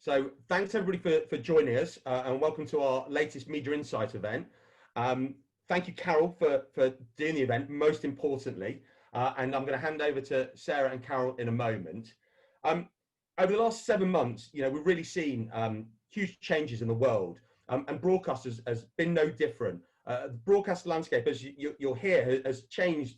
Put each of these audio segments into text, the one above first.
So thanks everybody for joining us and welcome to our latest Media Insight event. Thank you, Carol, for doing the event, most importantly. And I'm going to hand over to Sarah and Carol in a moment. Over the last 7 months, we've really seen huge changes in the world, and broadcasters has been no different. The broadcast landscape, as you'll hear, has changed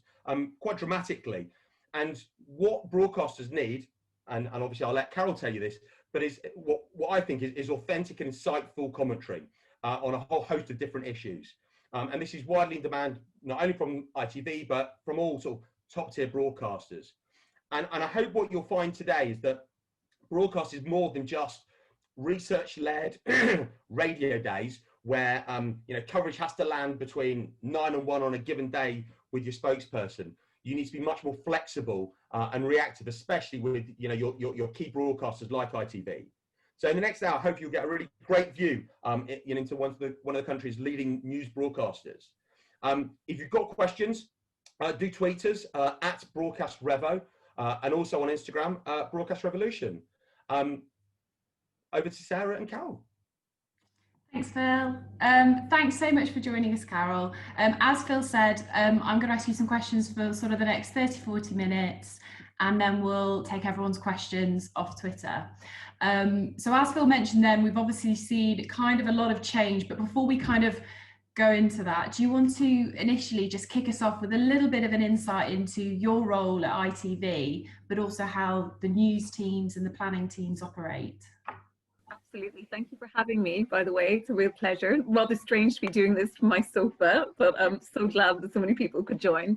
quite dramatically. And what broadcasters need, and obviously I'll let Carol tell you this, but is what I think is authentic and insightful commentary on a whole host of different issues. And this is widely in demand, not only from ITV, but from all sort of top tier broadcasters. And I hope what you'll find today is that broadcast is more than just research-led radio days where coverage has to land between 9 and 1 on a given day with your spokesperson. You need to be much more flexible and reactive, especially with your key broadcasters like ITV. So in the next hour, I hope you'll get a really great view into one of the country's leading news broadcasters. If you've got questions, do tweet us at Broadcast Revo and also on Instagram, Broadcast Revolution. Over to Sarah and Carol. Thanks, Phil. Thanks so much for joining us, Carol. As Phil said, I'm going to ask you some questions for sort of the next 30-40 minutes, and then we'll take everyone's questions off Twitter. So as Phil mentioned then, we've obviously seen kind of a lot of change, but before we kind of go into that, do you want to initially just kick us off with a little bit of an insight into your role at ITV, but also how the news teams and the planning teams operate? Absolutely. Thank you for having me, by the way. It's a real pleasure. Rather strange to be doing this from my sofa, but I'm so glad that so many people could join.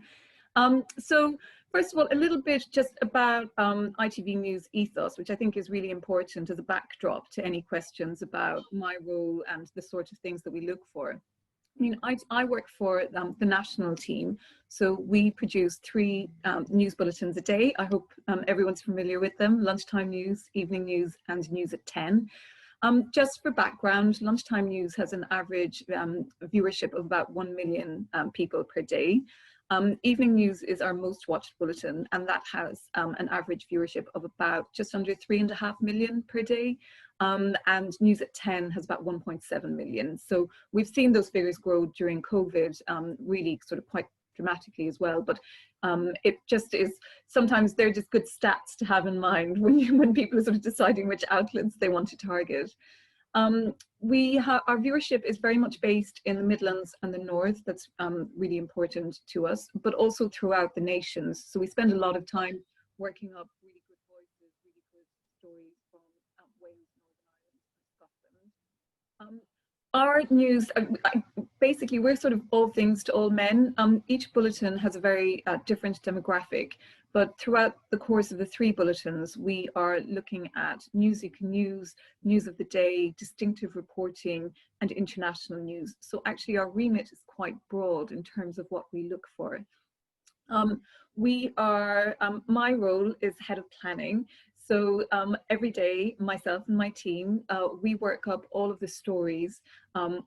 So first of all, a little bit just about ITV News ethos, which I think is really important as a backdrop to any questions about my role and the sort of things that we look for. I mean, I work for the national team, so we produce 3 news bulletins a day. I hope everyone's familiar with them: lunchtime news, evening news, and news at 10. Just for background, lunchtime news has an average viewership of about 1 million people per day. Evening news is our most watched bulletin, and that has an average viewership of about just under 3.5 million per day. And news at 10 has about 1.7 million. So we've seen those figures grow during COVID, really sort of quite dramatically as well. But it just is, sometimes they're just good stats to have in mind when people are sort of deciding which outlets they want to target. Our viewership is very much based in the Midlands and the North. That's really important to us, but also throughout the nations. So we spend a lot of time working up really good voices, really good stories from Wales, Northern Ireland, and Scotland. Our news, basically, we're sort of all things to all men. Each bulletin has a very different demographic, but throughout the course of the 3 bulletins, we are looking at news you can use, news of the day, distinctive reporting, and international news. So actually, our remit is quite broad in terms of what we look for. My role is head of planning. So every day, myself and my team, we work up all of the stories,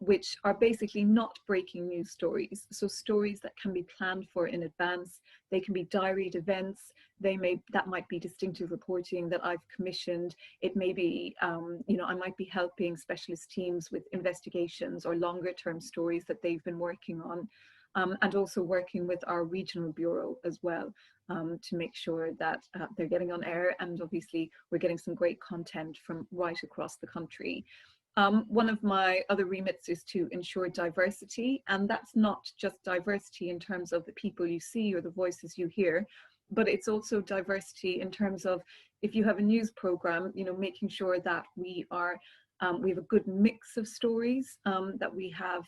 which are basically not breaking news stories. So stories that can be planned for in advance. They can be diaried events. That might be distinctive reporting that I've commissioned. It may be, I might be helping specialist teams with investigations or longer term stories that they've been working on. And also working with our regional bureau as well to make sure that they're getting on air, and obviously we're getting some great content from right across the country. One of my other remits is to ensure diversity, and that's not just diversity in terms of the people you see or the voices you hear, but it's also diversity in terms of, if you have a news program, making sure that we have a good mix of stories, that we have,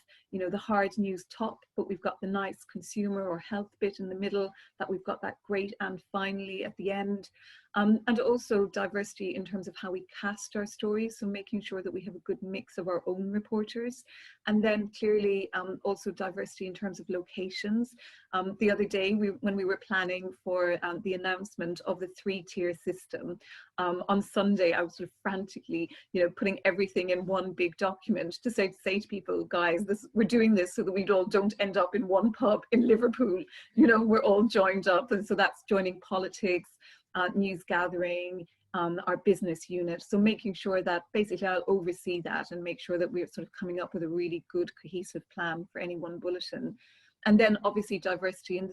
the hard news top, but we've got the nice consumer or health bit in the middle, that we've got that great and finally at the end. And also diversity in terms of how we cast our stories, so making sure that we have a good mix of our own reporters. And then clearly also diversity in terms of locations. The other day when we were planning for the announcement of the 3-tier system, on Sunday I was sort of frantically putting everything in one big document to say to people, guys, we're doing this so that we all don't end up in one pub in Liverpool. We're all joined up, and so that's joining politics, news gathering, our business unit. So making sure that basically I'll oversee that and make sure that we're sort of coming up with a really good cohesive plan for any one bulletin. And then obviously diversity in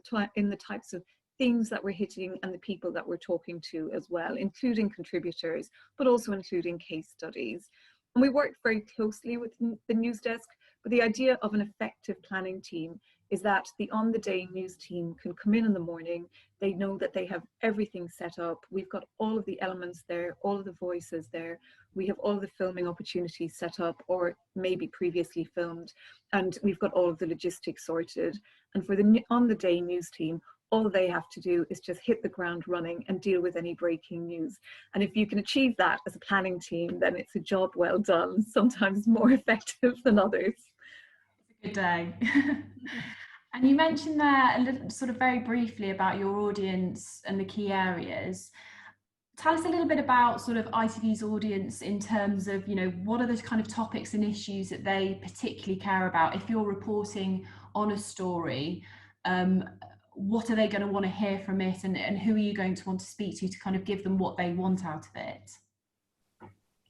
the types of themes that we're hitting and the people that we're talking to as well, including contributors, but also including case studies. And we work very closely with the news desk, but the idea of an effective planning team is that the on-the-day news team can come in the morning, they know that they have everything set up, we've got all of the elements there, all of the voices there, we have all of the filming opportunities set up or maybe previously filmed, and we've got all of the logistics sorted. And for the on-the-day news team, all they have to do is just hit the ground running and deal with any breaking news. And if you can achieve that as a planning team, then it's a job well done, sometimes more effective than others. It's a good day. And you mentioned there a little, sort of very briefly about your audience and the key areas. Tell us a little bit about sort of ITV's audience in terms of, you know, what are the kind of topics and issues that they particularly care about? If you're reporting on a story, what are they going to want to hear from it, and who are you going to want to speak to kind of give them what they want out of it?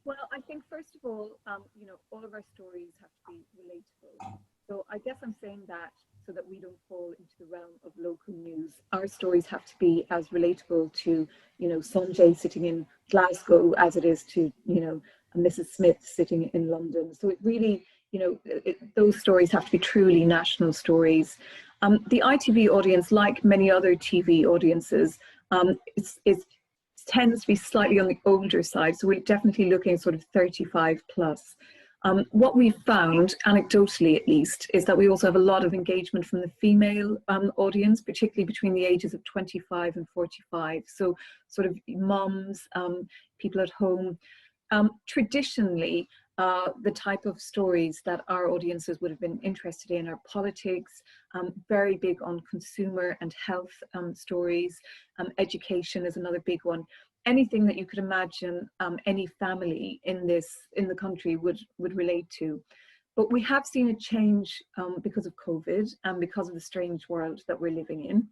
Well, I think first of all, you know, all of our stories have to be relatable. So I guess I'm saying that so that we don't fall into the realm of local news. Our stories have to be as relatable to, you know, Sanjay sitting in Glasgow as it is to, you know, Mrs. Smith sitting in London. So it really, you know, those stories have to be truly national stories. The ITV audience, like many other TV audiences, tends to be slightly on the older side. So we're definitely looking sort of 35 plus. What we've found, anecdotally at least, is that we also have a lot of engagement from the female audience, particularly between the ages of 25 and 45. So sort of mums, people at home. Traditionally, the type of stories that our audiences would have been interested in are politics, very big on consumer and health stories. Education is another big one. Anything that you could imagine any family in the country would relate to. But we have seen a change because of COVID and because of the strange world that we're living in.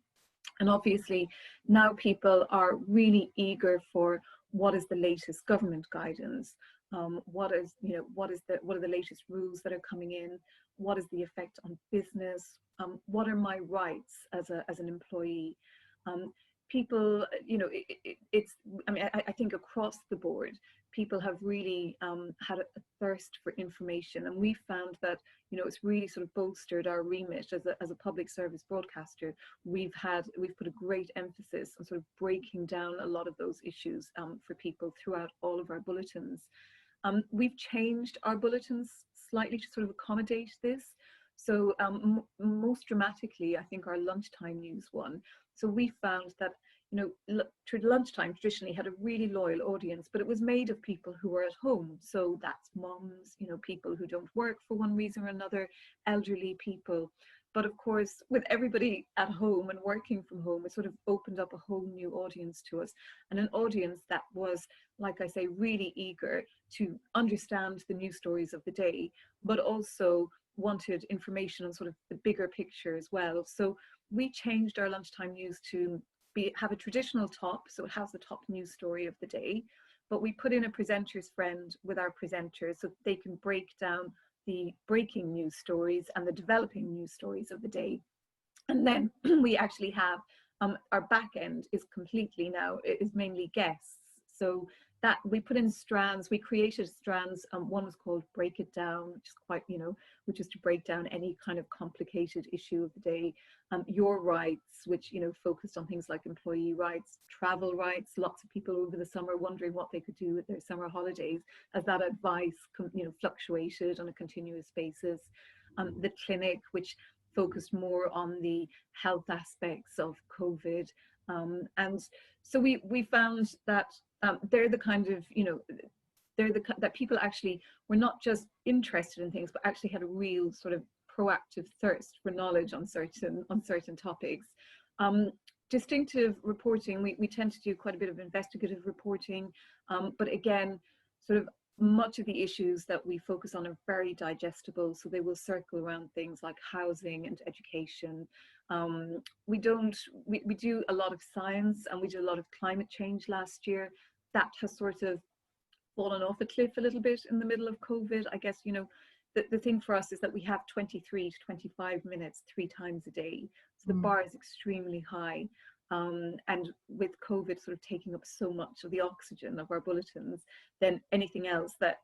And obviously now people are really eager for what is the latest government guidance, what are the latest rules that are coming in, what is the effect on business, what are my rights as an employee. People, you know, I think across the board, people have really had a thirst for information, and we found that, you know, it's really sort of bolstered our remit as a public service broadcaster. We've put a great emphasis on sort of breaking down a lot of those issues for people throughout all of our bulletins. We've changed our bulletins slightly to sort of accommodate this. So most dramatically, I think our lunchtime news one. So we found that, you know, lunchtime traditionally had a really loyal audience, but it was made of people who were at home. So that's moms, you know, people who don't work for one reason or another, elderly people. But of course, with everybody at home and working from home, it sort of opened up a whole new audience to us, and an audience that was, like I say, really eager to understand the news stories of the day, but also wanted information on sort of the bigger picture as well. So we changed our lunchtime news to have a traditional top, so it has the top news story of the day, but we put in a presenter's friend with our presenters so they can break down the breaking news stories and the developing news stories of the day. And then we actually have our back end is completely now, it is mainly guests. So that we put in strands, we created strands. One was called Break It Down, which is quite, you know, which is to break down any kind of complicated issue of the day. Your Rights, which, you know, focused on things like employee rights, travel rights. Lots of people over the summer wondering what they could do with their summer holidays, as that advice, you know, fluctuated on a continuous basis. The Clinic, which focused more on the health aspects of COVID. And so we found that they're the kind of, you know, that people actually were not just interested in things, but actually had a real sort of proactive thirst for knowledge on certain topics. Distinctive reporting, we tend to do quite a bit of investigative reporting, but again, sort of much of the issues that we focus on are very digestible, so they will circle around things like housing and education. We do a lot of science, and we did a lot of climate change last year, that has sort of fallen off a cliff a little bit in the middle of COVID. I guess, you know, the thing for us is that we have 23 to 25 minutes 3 times a day. So the bar is extremely high. And with COVID sort of taking up so much of the oxygen of our bulletins, then anything else that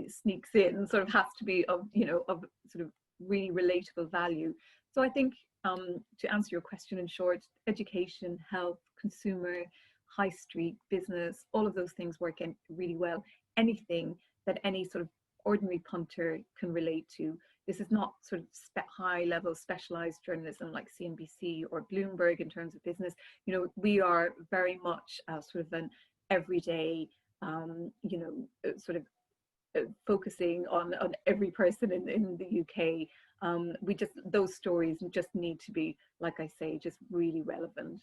sneaks in sort of has to be of, you know, of sort of really relatable value. So I think, to answer your question in short, education, health, consumer, high street, business, all of those things work in really well. Anything that any sort of ordinary punter can relate to. This is not sort of high level specialized journalism like CNBC or Bloomberg in terms of business. You know, we are very much sort of an everyday, you know, sort of focusing on every person in the UK. We just, those stories just need to be, like I say, just really relevant.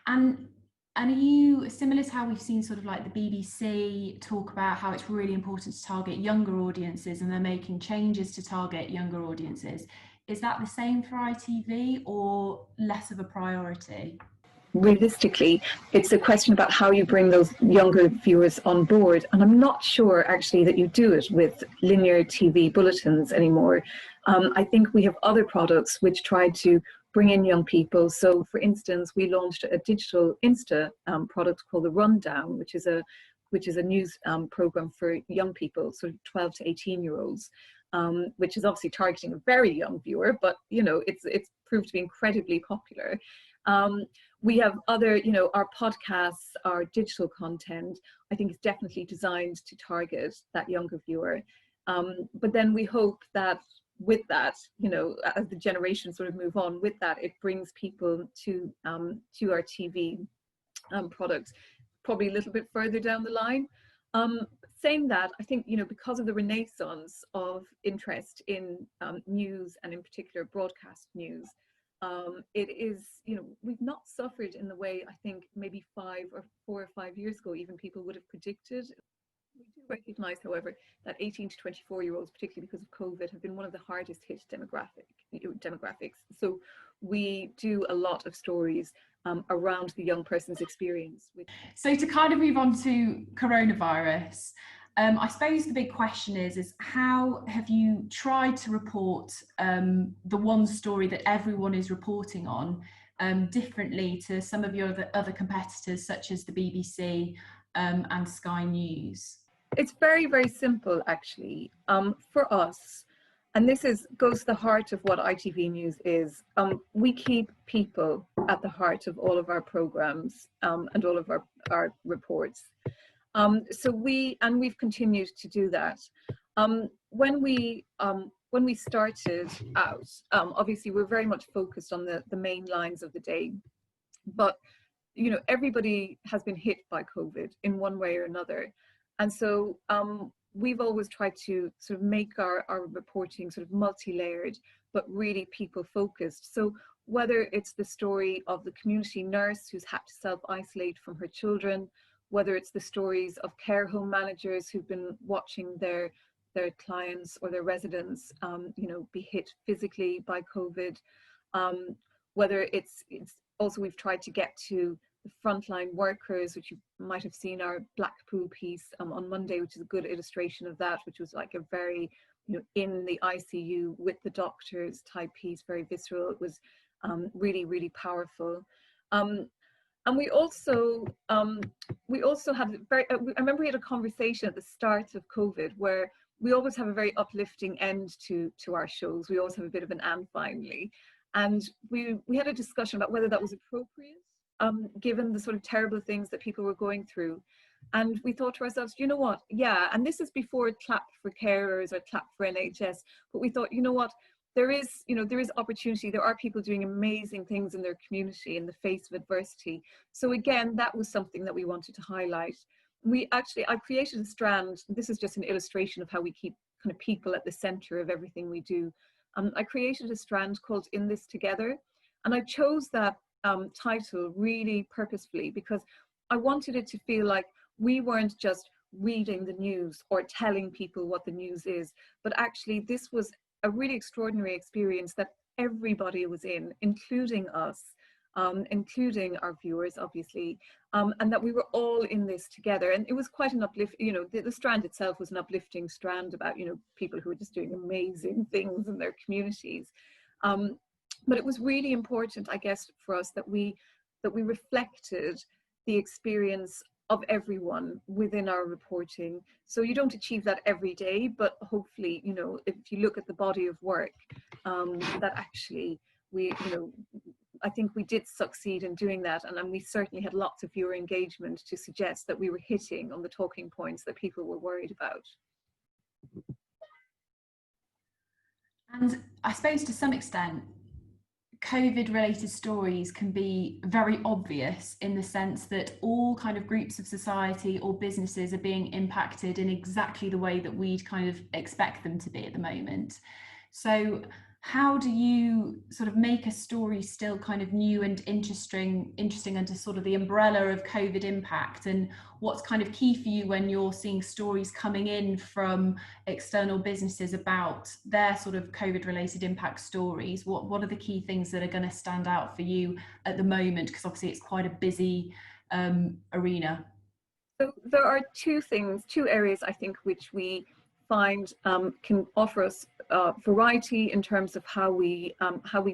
And are you, similar to how we've seen sort of like the BBC talk about how it's really important to target younger audiences and they're making changes to target younger audiences, is that the same for ITV or less of a priority? Realistically, it's a question about how you bring those younger viewers on board. And I'm not sure actually that you do it with linear TV bulletins anymore. I think we have other products which try to bring in young people. So for instance, we launched a digital Insta product called The Rundown, which is a news program for young people, sort of 12 to 18-year-olds, which is obviously targeting a very young viewer, but you know, it's proved to be incredibly popular. We have other, you know, our podcasts, our digital content, I think is definitely designed to target that younger viewer. But then we hope that with that, you know, as the generations sort of move on with that, it brings people to our TV products probably a little bit further down the line. Saying that, I think, you know, because of the renaissance of interest in news and in particular broadcast news, it is, you know, we've not suffered in the way I think maybe 4 or 5 years ago even people would have predicted. We do recognise, however, that 18 to 24-year-olds, particularly because of COVID, have been one of the hardest hit demographics. So we do a lot of stories around the young person's experience. So to kind of move on to coronavirus, I suppose the big question is how have you tried to report the one story that everyone is reporting on differently to some of your other competitors, such as the BBC and Sky News? It's very, very simple, actually. For us, and this goes to the heart of what ITV News is, we keep people at the heart of all of our programs and all of our reports. So we've continued to do that. When we started out, obviously we're very much focused on the main lines of the day, but you know, everybody has been hit by COVID in one way or another. And so we've always tried to sort of make our reporting sort of multi-layered, but really people-focused. So whether it's the story of the community nurse who's had to self-isolate from her children, whether it's the stories of care home managers who've been watching their clients or their residents, you know, be hit physically by COVID, whether it's also we've tried to get to the frontline workers, which you might have seen our Blackpool piece on Monday, which is a good illustration of that, which was like a very, you know, in the ICU with the doctors type piece, very visceral. It was really, really powerful. And we also had I remember we had a conversation at the start of COVID where we always have a very uplifting end to our shows. We always have a bit of an "and finally," and we had a discussion about whether that was appropriate, given the sort of terrible things that people were going through. And we thought to ourselves, you know what, yeah, and this is before clap for carers or clap for NHS, but we thought, you know what, there is opportunity. There are people doing amazing things in their community in the face of adversity. So again, that was something that we wanted to highlight. I created a strand. This is just an illustration of how we keep kind of people at the center of everything we do. I created a strand called "In This Together," and I chose that title really purposefully because I wanted it to feel like we weren't just reading the news or telling people what the news is, but actually this was a really extraordinary experience that everybody was in, including us. including our viewers, obviously, and that we were all in this together. And it was quite an uplift, you know, the strand itself was an uplifting strand about, you know, people who were just doing amazing things in their communities. But it was really important, I guess, for us that we reflected the experience of everyone within our reporting. So you don't achieve that every day, but hopefully, you know, if you look at the body of work, that actually we, you know, I think we did succeed in doing that, and we certainly had lots of viewer engagement to suggest that we were hitting on the talking points that people were worried about. And I suppose to some extent, COVID-related stories can be very obvious in the sense that all kind of groups of society or businesses are being impacted in exactly the way that we'd kind of expect them to be at the moment. So how do you sort of make a story still kind of new and interesting under sort of the umbrella of COVID impact? And what's kind of key for you when you're seeing stories coming in from external businesses about their sort of COVID related impact stories? What are the key things that are going to stand out for you at the moment? Because obviously it's quite a busy arena. So there are two areas I think which we find can offer us variety in terms of how we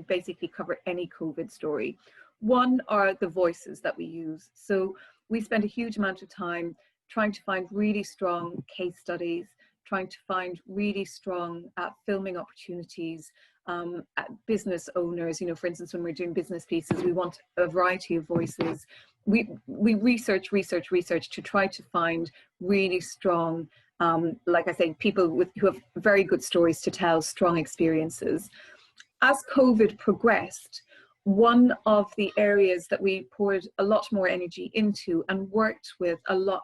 basically cover any COVID story. One are the voices that we use. So we spend a huge amount of time trying to find really strong case studies, trying to find really strong filming opportunities, business owners. You know, for instance, when we're doing business pieces, we want a variety of voices. We research to try to find really strong, like I say, people who have very good stories to tell, strong experiences. As COVID progressed, one of the areas that we poured a lot more energy into and worked with a lot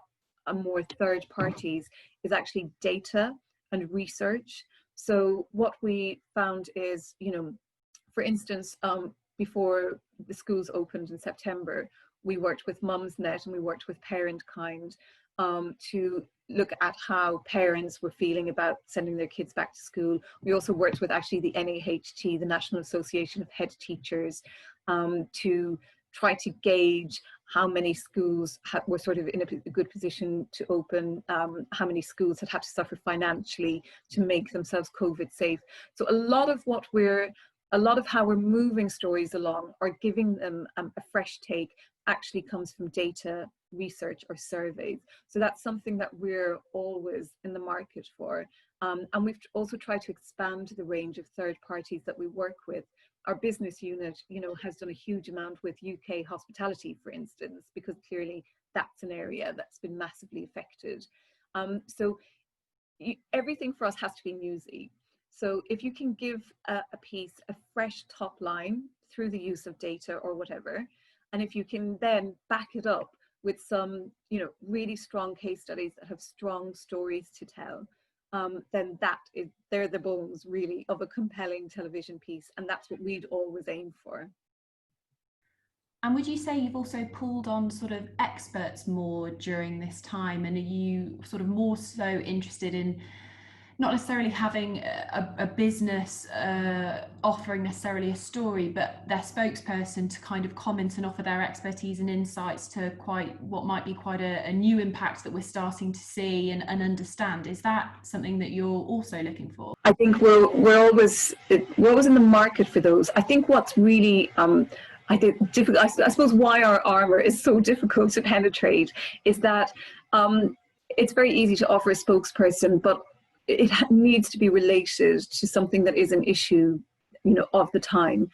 more third parties is actually data and research. So what we found is, you know, for instance, before the schools opened in September, we worked with Mumsnet and we worked with Parentkind to look at how parents were feeling about sending their kids back to school. We also worked with actually the NAHT, the National Association of Head Teachers, to try to gauge how many schools were sort of in a good position to open, how many schools had to suffer financially to make themselves COVID safe. So a lot of how we're moving stories along or giving them a fresh take actually comes from data, research or surveys. So that's something that we're always in the market for. And we've also tried to expand the range of third parties that we work with. Our business unit, you know, has done a huge amount with UK hospitality, for instance, because clearly that's an area that's been massively affected. So everything for us has to be newsy. So if you can give a piece a fresh top line through the use of data or whatever, and if you can then back it up with some, you know, really strong case studies that have strong stories to tell, then they're the bones really of a compelling television piece, and that's what we'd always aim for. And would you say you've also pulled on sort of experts more during this time, and are you sort of more so interested in not necessarily having a business offering necessarily a story, but their spokesperson to kind of comment and offer their expertise and insights to what might be quite a new impact that we're starting to see and understand? Is that something that you're also looking for? I think we're always in the market for those. I think what's really I think difficult, I suppose why our armor is so difficult to penetrate is that it's very easy to offer a spokesperson, but it needs to be related to something that is an issue, you know, of the time.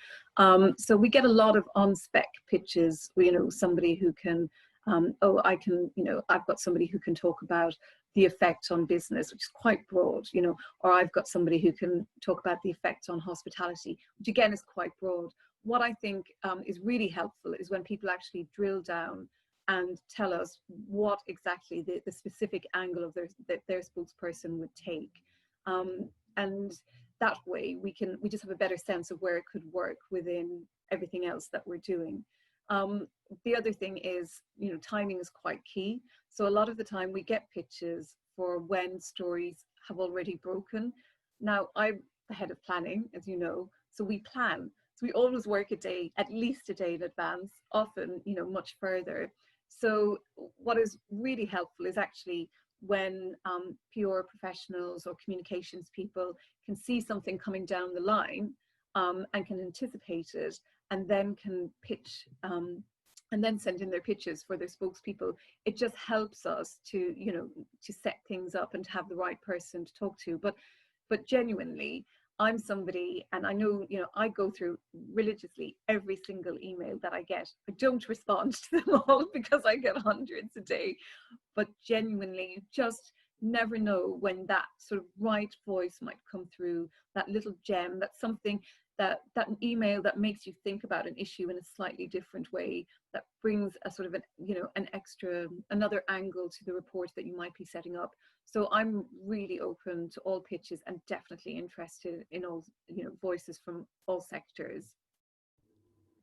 So we get a lot of on-spec pitches, you know, somebody who can, I've got somebody who can talk about the effect on business, which is quite broad, you know, or I've got somebody who can talk about the effect on hospitality, which again is quite broad. What I think is really helpful is when people actually drill down and tell us what exactly the specific angle of their spokesperson would take. And that way we just have a better sense of where it could work within everything else that we're doing. The other thing is, you know, timing is quite key. So a lot of the time we get pitches for when stories have already broken. Now, I'm the head of planning, as you know, so we plan. So we always work at least a day in advance, often, you know, much further. So what is really helpful is actually when PR professionals or communications people can see something coming down the line and can anticipate it, and then can pitch and then send in their pitches for their spokespeople. It just helps us to, you know, to set things up and to have the right person to talk to. But genuinely, I'm somebody, and I know, you know, I go through religiously every single email that I get. I don't respond to them all because I get hundreds a day, but genuinely, you just never know when that sort of right voice might come through, that little gem, that's something, that email that makes you think about an issue in a slightly different way, that brings a sort of an, you know, an extra, another angle to the report that you might be setting up. So I'm really open to all pitches and definitely interested in all, you know, voices from all sectors.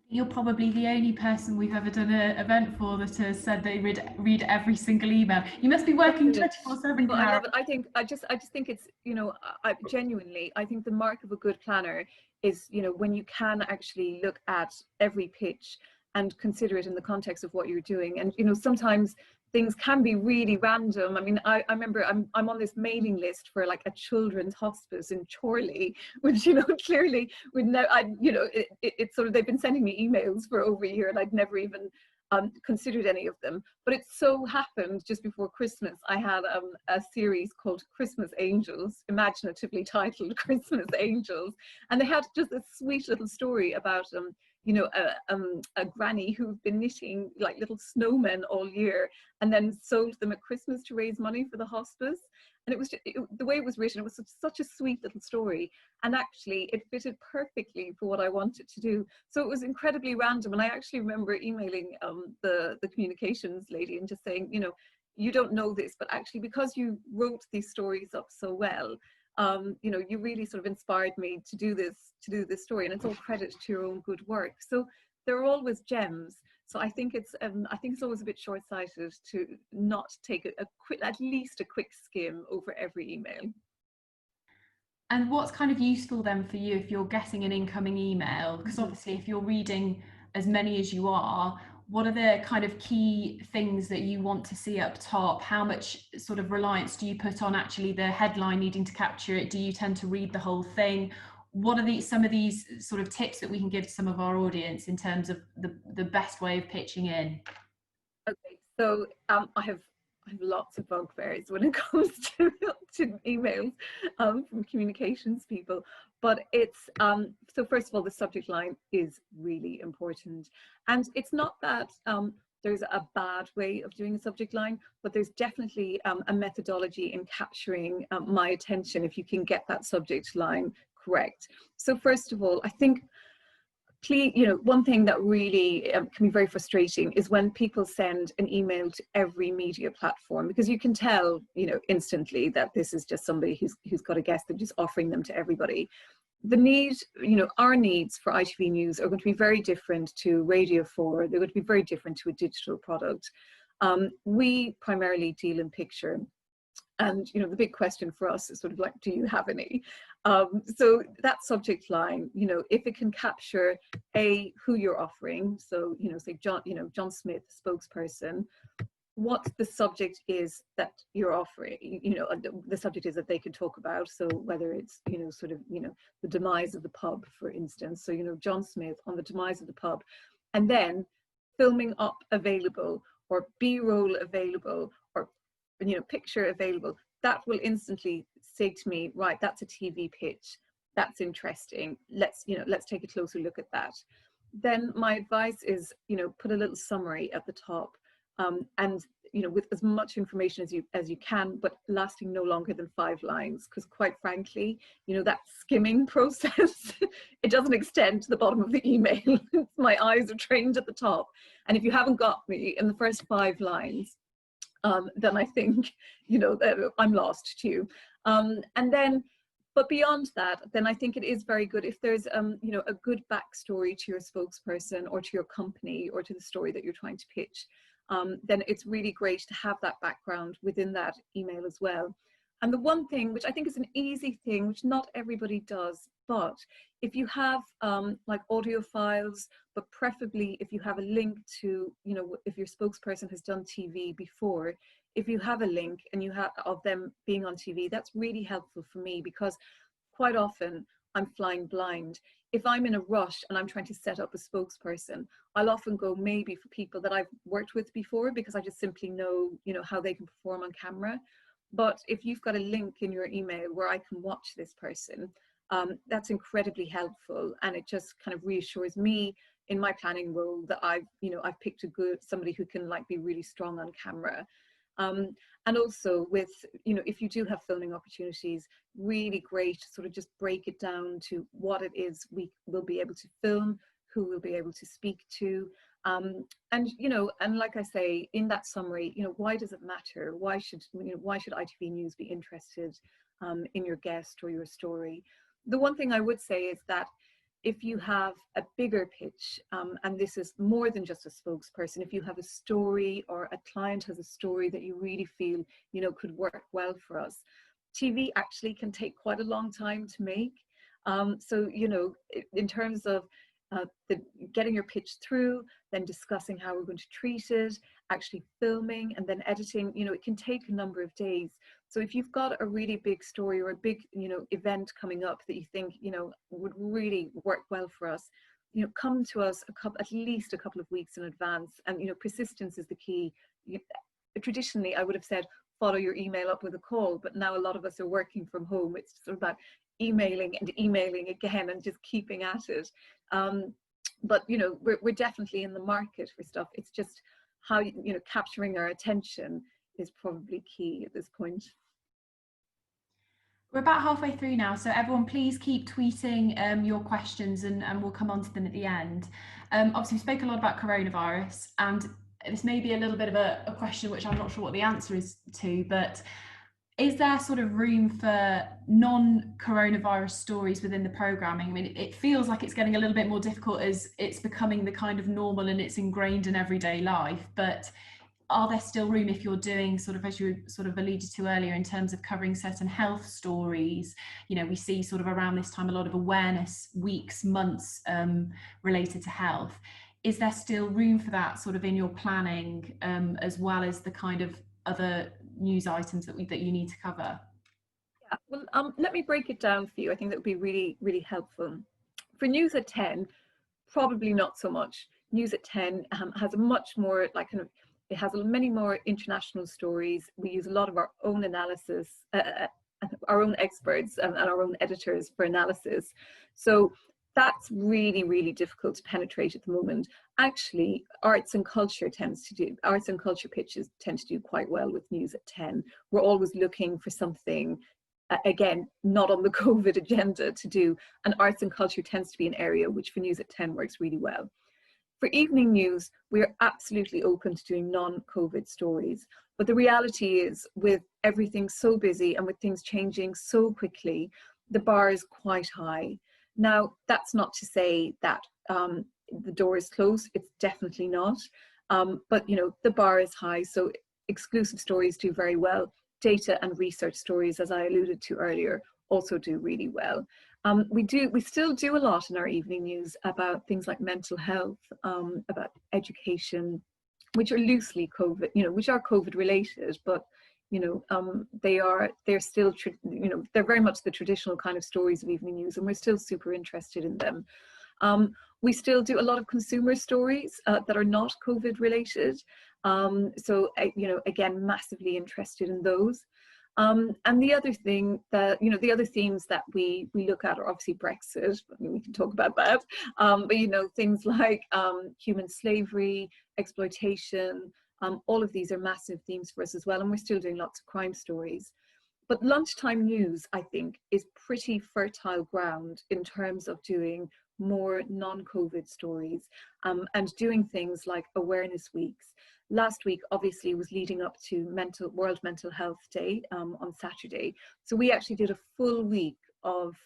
You're probably the only person we've ever done an event for that has said they read every single email. You must be working 24/7. Well, I love it. I just think it's, you know, I genuinely, I think the mark of a good planner is, you know, when you can actually look at every pitch and consider it in the context of what you're doing. And, you know, sometimes things can be really random. I mean, I remember I'm on this mailing list for like a children's hospice in Chorley, which, you know, clearly would know, you know, it's sort of, they've been sending me emails for over a year and I'd never even considered any of them. But it so happened just before Christmas, I had a series called Christmas Angels, imaginatively titled Christmas Angels. And they had just a sweet little story about you know, a granny who'd been knitting like little snowmen all year and then sold them at Christmas to raise money for the hospice. And it was just, the way it was written, it was such a sweet little story. And actually it fitted perfectly for what I wanted to do. So it was incredibly random. And I actually remember emailing the communications lady and just saying, you know, you don't know this, but actually because you wrote these stories up so well, you know, you really sort of inspired me to do this story, and it's all credit to your own good work. So there are always gems. So I think it's always a bit short-sighted to not take at least a quick skim over every email. And what's kind of useful then for you if you're getting an incoming email? Because obviously if you're reading as many as you are, what are the kind of key things that you want to see up top? How much sort of reliance do you put on actually the headline needing to capture it? Do you tend to read the whole thing? What are some of these sort of tips that we can give to some of our audience in terms of the best way of pitching in? Okay, so I have lots of bugbears when it comes to emails from communications people, but it's so first of all, the subject line is really important, and it's not that there's a bad way of doing a subject line, but there's definitely a methodology in capturing my attention if you can get that subject line correct. So first of all, I think, you know, one thing that really can be very frustrating is when people send an email to every media platform, because you can tell, you know, instantly that this is just somebody who's got a guest, they're just offering them to everybody. The need, you know, our needs for ITV News are going to be very different to Radio 4. They're going to be very different to a digital product. We primarily deal in picture. And, you know, the big question for us is sort of like, do you have any? So that subject line, you know, if it can capture who you're offering, so, you know, say John Smith, spokesperson, what the subject is that you're offering, you know, the subject is that they can talk about. So whether it's, you know, sort of, you know, the demise of the pub, for instance. So, you know, John Smith on the demise of the pub, and then filming up available, or BRoll available, or, you know, picture available, that will instantly say to me, right, that's a TV pitch, that's interesting, let's take a closer look at that. Then my advice is, you know, put a little summary at the top, and, you know, with as much information as you can, but lasting no longer than 5 lines, because quite frankly, you know, that skimming process, it doesn't extend to the bottom of the email. My eyes are trained at the top, and if you haven't got me in the first 5 lines, then I think, you know, that I'm lost to you. And then, but beyond that, then I think it is very good if there's, you know, a good backstory to your spokesperson or to your company or to the story that you're trying to pitch. Then it's really great to have that background within that email as well. And the one thing, which I think is an easy thing, which not everybody does, but if you have like audio files, but preferably if you have a link to, you know, if your spokesperson has done TV before, if you have a link and you have of them being on TV, that's really helpful for me, because quite often I'm flying blind. If I'm in a rush and I'm trying to set up a spokesperson, I'll often go maybe for people that I've worked with before, because I just simply know, you know, how they can perform on camera. But if you've got a link in your email where I can watch this person, that's incredibly helpful, and it just kind of reassures me in my planning role that I've picked somebody who can like be really strong on camera. And also with, you know, if you do have filming opportunities, really great to sort of just break it down to what it is we will be able to film, who we'll be able to speak to. And, you know, and like I say, in that summary, you know, why does it matter? Why should ITV News be interested in your guest or your story? The one thing I would say is that if you have a bigger pitch, and this is more than just a spokesperson, if you have a story or a client has a story that you really feel, you know, could work well for us, TV actually can take quite a long time to make. So, you know, in terms of getting your pitch through, then discussing how we're going to treat it, actually filming and then editing, you know, it can take a number of days. So if you've got a really big story or a big, you know, event coming up that you think, you know, would really work well for us, you know, come to us at least a couple of weeks in advance. And, you know, persistence is the key. Traditionally, I would have said, follow your email up with a call, but now a lot of us are working from home. It's sort of about emailing and emailing again and just keeping at it. But, you know, we're definitely in the market for stuff. It's just how, you know, capturing our attention is probably key at this point. We're about halfway through now, so everyone please keep tweeting your questions and we'll come on to them at the end. Obviously we spoke a lot about coronavirus, and this may be a little bit of a question which I'm not sure what the answer is to, but is there sort of room for non-coronavirus stories within the programming? I mean, it feels like it's getting a little bit more difficult as it's becoming the kind of normal and it's ingrained in everyday life, but are there still room if you're doing sort of, as you sort of alluded to earlier, in terms of covering certain health stories? You know, we see sort of around this time a lot of awareness weeks, months related to health. Is there still room for that sort of in your planning, as well as the kind of other news items that you need to cover? Yeah, well, let me break it down for you. I think that would be really, really helpful. For News at 10, probably not so much. News at 10 has a much more like kind of, it has many more international stories. We use a lot of our own analysis, our own experts and our own editors for analysis. So that's really, really difficult to penetrate at the moment. Actually, arts and culture pitches tend to do quite well with News at 10. We're always looking for something, again, not on the COVID agenda to do. And arts and culture tends to be an area which for News at 10 works really well. For evening news, we're absolutely open to doing non-COVID stories. But the reality is, with everything so busy and with things changing so quickly, the bar is quite high. Now, that's not to say that the door is closed. It's definitely not. But, you know, the bar is high. So exclusive stories do very well. Data and research stories, as I alluded to earlier, also do really well. We still do a lot in our evening news about things like mental health, about education, which are loosely COVID, you know, which are COVID related, but you know, they're still, you know, they're very much the traditional kind of stories of evening news, and we're still super interested in them. We still do a lot of consumer stories that are not COVID related. So, you know, again, massively interested in those. And the other thing that, you know, the other themes that we look at are obviously Brexit. I mean, we can talk about that. But, you know, things like human slavery, exploitation, all of these are massive themes for us as well. And we're still doing lots of crime stories. But lunchtime news, I think, is pretty fertile ground in terms of doing more non-COVID stories and doing things like awareness weeks. Last week, obviously, was leading up to World Mental Health Day on Saturday. So we actually did a full week of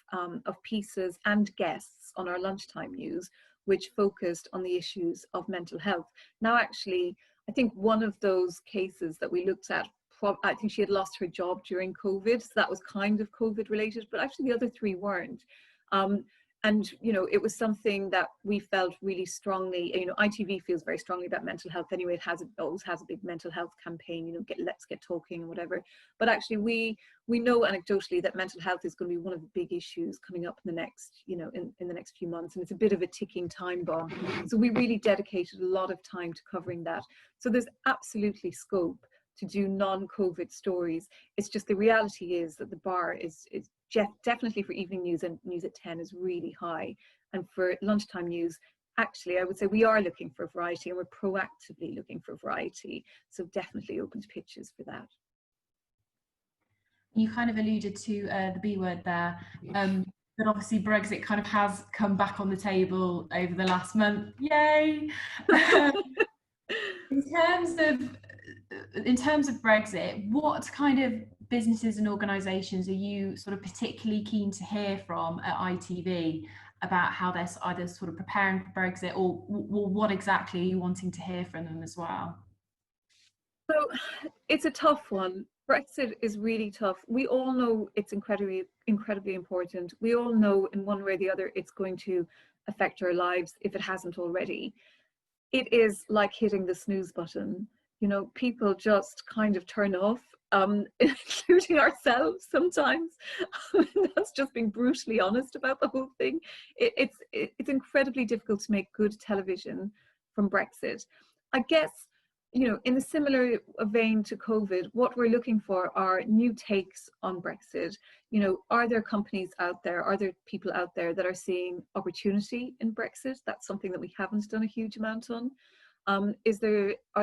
pieces and guests on our lunchtime news, which focused on the issues of mental health. Now, actually, I think one of those cases that we looked at I think she had lost her job during COVID, so that was kind of COVID related, but actually the other three weren't. And, you know, it was something that we felt really strongly, you know, ITV feels very strongly about mental health anyway. It always has a big mental health campaign, you know, let's get talking and whatever. But actually we know anecdotally that mental health is going to be one of the big issues coming up in the next, you know, in the next few months. And it's a bit of a ticking time bomb. So we really dedicated a lot of time to covering that. So there's absolutely scope to do non-COVID stories. It's just the reality is that the bar is definitely for evening news and news at 10 is really high. And for lunchtime news, actually, I would say we are looking for variety, and we're proactively looking for variety. So definitely open to pitches for that. You kind of alluded to the B word there, but obviously Brexit kind of has come back on the table over the last month. Yay! In terms of Brexit, what kind of businesses and organisations are you sort of particularly keen to hear from at ITV about how they're either sort of preparing for Brexit, or what exactly are you wanting to hear from them as well? So it's a tough one. Brexit is really tough. We all know it's incredibly important. We all know in one way or the other it's going to affect our lives if it hasn't already. It is like hitting the snooze button. You know, people just kind of turn off, including ourselves sometimes. That's just being brutally honest about the whole thing. It's incredibly difficult to make good television from Brexit. I guess, you know, in a similar vein to COVID, what we're looking for are new takes on Brexit. You know, are there companies out there, are there people out there that are seeing opportunity in Brexit? That's something that we haven't done a huge amount on. Are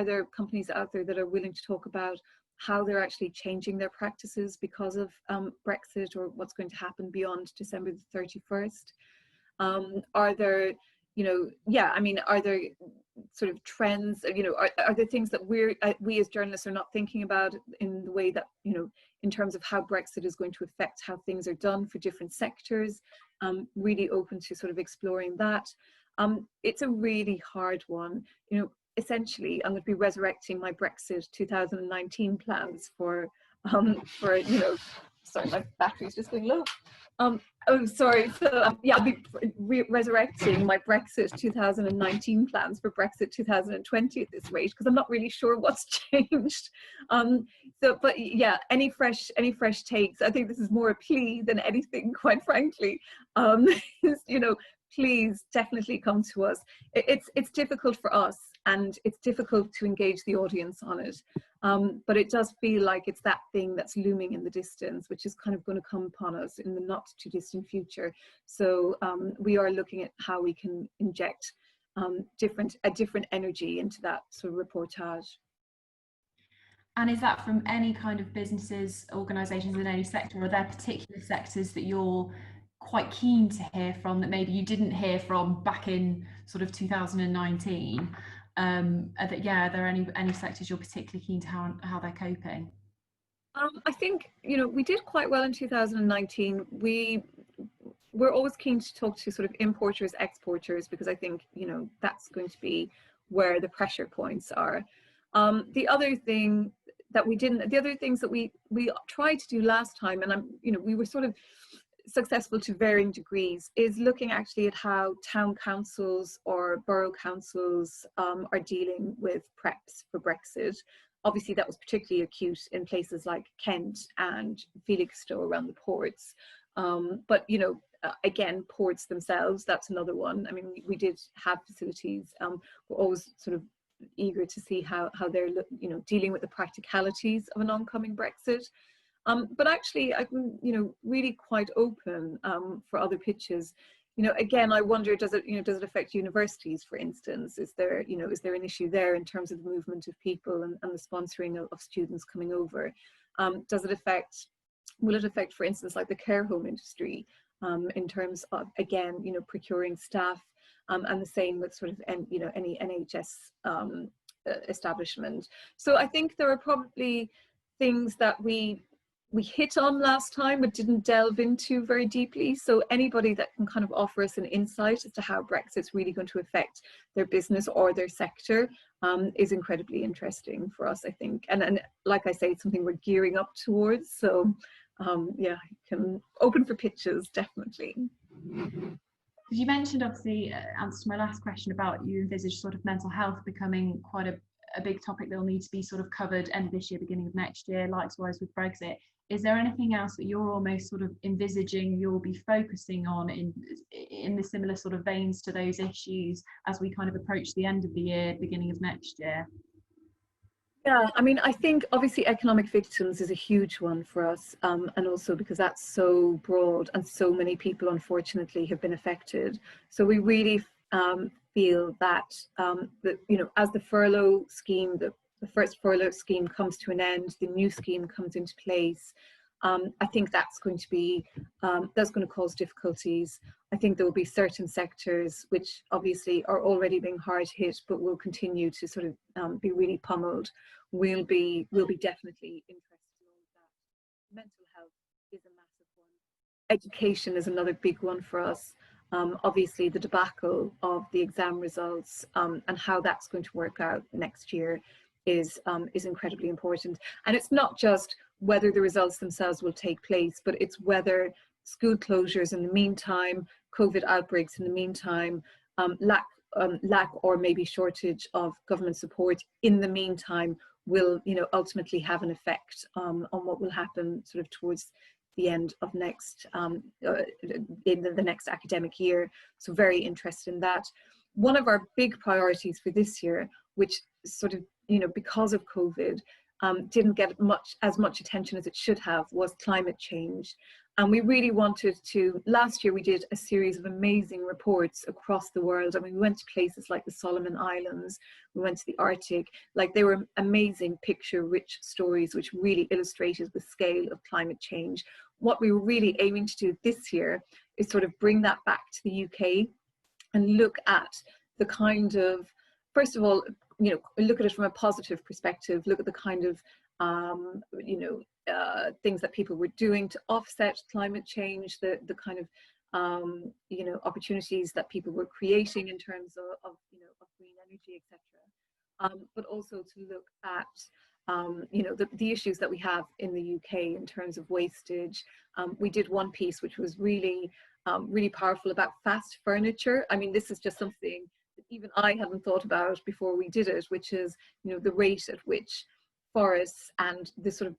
there companies out there that are willing to talk about how they're actually changing their practices because of Brexit, or what's going to happen beyond December the 31st? Are there, you know, yeah, I mean, are there sort of trends, you know, are there things that we as journalists are not thinking about in the way that, you know, in terms of how Brexit is going to affect how things are done for different sectors? Really open to sort of exploring that. It's a really hard one. You know, essentially, I'm going to be resurrecting my Brexit 2019 plans for you know, sorry, my battery's just going low. Oh, sorry. So yeah, I'll be resurrecting my Brexit 2019 plans for Brexit 2020 at this rate, because I'm not really sure what's changed. But yeah, any fresh takes. I think this is more a plea than anything, quite frankly. You know, please definitely come to us. It's difficult for us, and it's difficult to engage the audience on it. But it does feel like it's that thing that's looming in the distance, which is kind of going to come upon us in the not too distant future. So we are looking at how we can inject a different energy into that sort of reportage. And is that from any kind of businesses, organisations in any sector, or are there particular sectors that you're quite keen to hear from that maybe you didn't hear from back in sort of 2019? Are there any sectors you're particularly keen to how they're coping? I think, you know, we did quite well in 2019. We're always keen to talk to sort of importers, exporters, because I think, you know, that's going to be where the pressure points are. The other things that we tried to do last time, and we were sort of successful to varying degrees, is looking actually at how town councils or borough councils are dealing with preps for Brexit. Obviously that was particularly acute in places like Kent and Felixstowe around the ports. But, you know, again, ports themselves, that's another one. I mean, we did have facilities. We're always sort of eager to see how they're, you know, dealing with the practicalities of an oncoming Brexit. But actually, I'm, you know, really quite open for other pitches. You know, again, I wonder, does it affect universities, for instance? Is there an issue there in terms of the movement of people and the sponsoring of students coming over? Will it affect, for instance, like the care home industry in terms of, again, you know, procuring staff, and the same with sort of, you know, any NHS establishment. So I think there are probably things that we we hit on last time but didn't delve into very deeply. So anybody that can kind of offer us an insight as to how Brexit's really going to affect their business or their sector is incredibly interesting for us, I think. And like I say, it's something we're gearing up towards. So yeah, I can open for pitches, definitely. You mentioned, obviously, answer to my last question about you envisage sort of mental health becoming quite a big topic that will need to be sort of covered end of this year, beginning of next year, likewise with Brexit. Is there anything else that you're almost sort of envisaging you'll be focusing on in the similar sort of veins to those issues as we kind of approach the end of the year, beginning of next year? Yeah, I mean, I think obviously economic victims is a huge one for us, and also because that's so broad and so many people unfortunately have been affected. So we really feel that, that, you know, as the furlough scheme, the first furlough scheme comes to an end, the new scheme comes into place. I think that's going to be, that's going to cause difficulties. I think there will be certain sectors which obviously are already being hard hit, but will continue to sort of be really pummeled. We'll be definitely interested in all of that. Mental health is a massive one. Education is another big one for us. Obviously the debacle of the exam results and how that's going to work out next year is incredibly important. And it's not just whether the results themselves will take place, but it's whether school closures in the meantime, COVID outbreaks in the meantime, lack or maybe shortage of government support in the meantime will, you know, ultimately have an effect on what will happen sort of towards the end of next in the next academic year. So very interested in that. One of our big priorities for this year, which sort of, you know, because of COVID, didn't get as much attention as it should have, was climate change. And we really wanted to, last year we did a series of amazing reports across the world. I mean, we went to places like the Solomon Islands, we went to the Arctic, like they were amazing picture-rich stories which really illustrated the scale of climate change. What we were really aiming to do this year is sort of bring that back to the UK and look at the kind of, first of all, you know, look at it from a positive perspective, look at the kind of, you know, things that people were doing to offset climate change, the kind of, you know, opportunities that people were creating in terms of you know, of green energy, etc. But also to look at, you know, the issues that we have in the UK in terms of wastage. We did one piece which was really, really powerful about fast furniture. I mean, this is just something that even I hadn't thought about before we did it, which is, you know, the rate at which forests and the sort of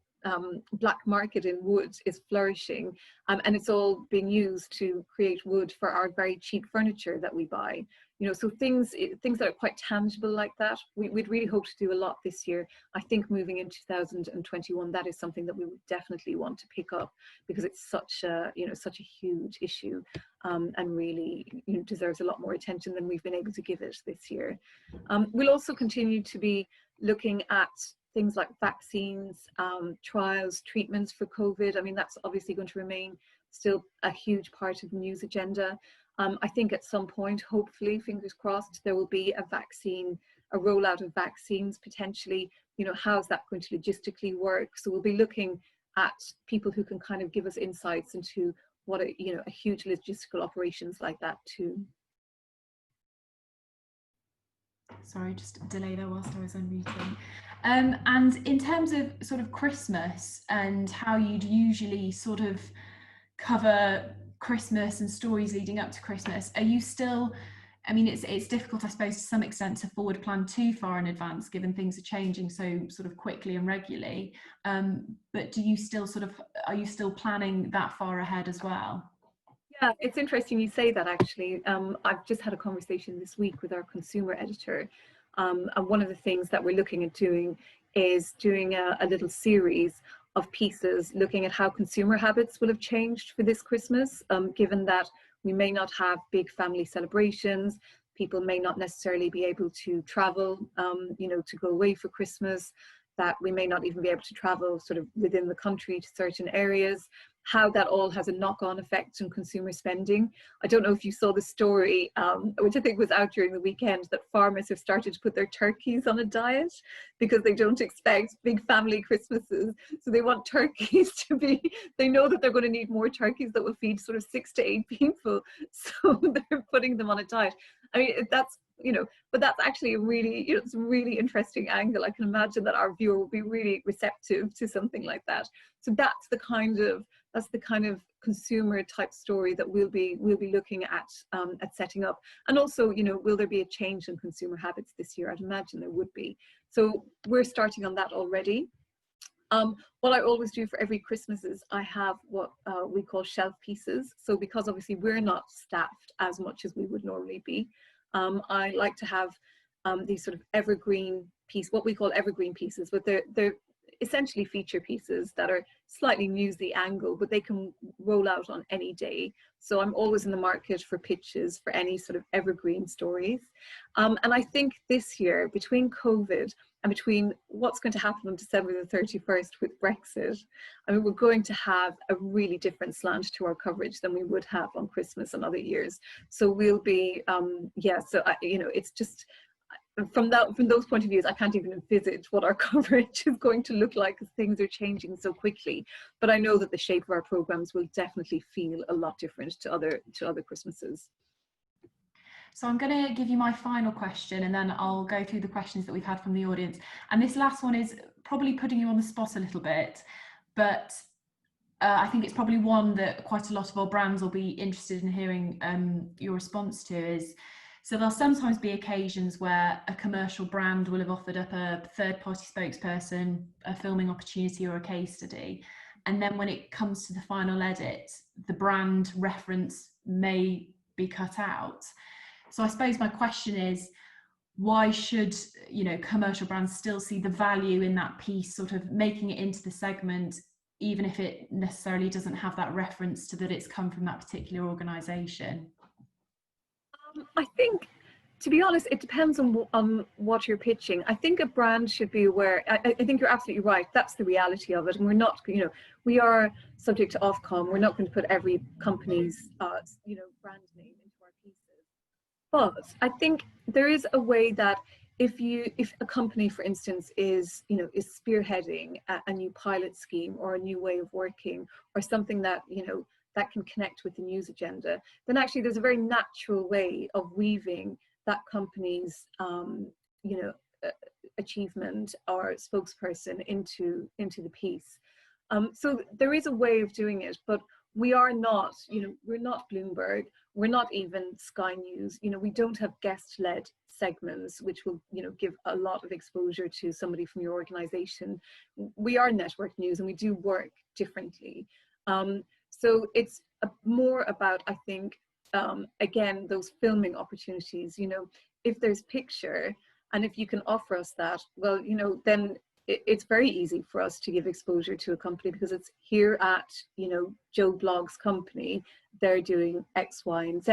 black market in wood is flourishing, and it's all being used to create wood for our very cheap furniture that we buy. You know, so things that are quite tangible like that, we'd really hope to do a lot this year. I think moving in 2021, that is something that we would definitely want to pick up, because it's such a, you know, such a huge issue, and really, you know, deserves a lot more attention than we've been able to give it this year. We'll also continue to be looking at things like vaccines, trials, treatments for COVID. I mean, that's obviously going to remain still a huge part of the news agenda. I think at some point, hopefully, fingers crossed, there will be a vaccine, a rollout of vaccines potentially. You know, how's that going to logistically work? So we'll be looking at people who can kind of give us insights into what a, you know, a huge logistical operations like that too. Sorry, just a delay there whilst I was unmuting. And in terms of sort of Christmas and how you'd usually sort of cover Christmas and stories leading up to Christmas, are you still, I mean, it's difficult, I suppose, to some extent to forward plan too far in advance, given things are changing so sort of quickly and regularly. But do you still sort of, are you still planning that far ahead as well? Yeah, it's interesting you say that, actually. I've just had a conversation this week with our consumer editor, and one of the things that we're looking at doing is doing a little series of pieces looking at how consumer habits will have changed for this Christmas, given that we may not have big family celebrations, people may not necessarily be able to travel, you know, to go away for Christmas, that we may not even be able to travel sort of within the country to certain areas. how that all has a knock-on effect on consumer spending. I don't know if you saw the story, which I think was out during the weekend, that farmers have started to put their turkeys on a diet because they don't expect big family Christmases. So they want turkeys to be, they know that they're going to need more turkeys that will feed sort of 6 to 8 people. So they're putting them on a diet. I mean, that's, you know, but that's actually a really, you know, it's a really interesting angle. I can imagine that our viewer will be really receptive to something like that. So that's the kind of consumer type story that we'll be looking at setting up. And also, you know, will there be a change in consumer habits this year? I'd imagine there would be. So we're starting on that already. What I always do for every Christmas is I have what we call shelf pieces. So because obviously we're not staffed as much as we would normally be, I like to have these sort of evergreen piece, what we call evergreen pieces, but they're essentially feature pieces that are slightly newsy angle, but they can roll out on any day. So I'm always in the market for pitches for any sort of evergreen stories. And I think this year, between COVID and between what's going to happen on December the 31st with Brexit, I mean, we're going to have a really different slant to our coverage than we would have on Christmas and other years. So we'll be, you know, it's just, from those point of views, I can't even envisage what our coverage is going to look like because things are changing so quickly. But I know that the shape of our programs will definitely feel a lot different to other Christmases. So I'm going to give you my final question, and then I'll go through the questions that we've had from the audience. And this last one is probably putting you on the spot a little bit, but I think it's probably one that quite a lot of our brands will be interested in hearing your response to. Is, so there'll sometimes be occasions where a commercial brand will have offered up a third-party spokesperson, a filming opportunity or a case study. And then when it comes to the final edit, the brand reference may be cut out. So I suppose my question is, why should, you know, commercial brands still see the value in that piece, sort of making it into the segment, even if it necessarily doesn't have that reference to that it's come from that particular organisation? I think, to be honest, it depends on what you're pitching. I think a brand should be aware. I think you're absolutely right. That's the reality of it. And we're not, you know, we are subject to Ofcom. We're not going to put every company's, you know, brand name into our pieces. But I think there is a way that if a company, for instance, is, you know, is spearheading a new pilot scheme or a new way of working or something that, you know, that can connect with the news agenda, then actually there's a very natural way of weaving that company's, you know, achievement or spokesperson into the piece. So there is a way of doing it, but we are not, you know, we're not Bloomberg, we're not even Sky News, you know, we don't have guest-led segments which will, you know, give a lot of exposure to somebody from your organization. We are network news and we do work differently. So it's more about, I think, again, those filming opportunities, you know, if there's picture and if you can offer us that, well, you know, then it's very easy for us to give exposure to a company because it's here at, you know, Joe Blogg's company, they're doing X, Y, and Z,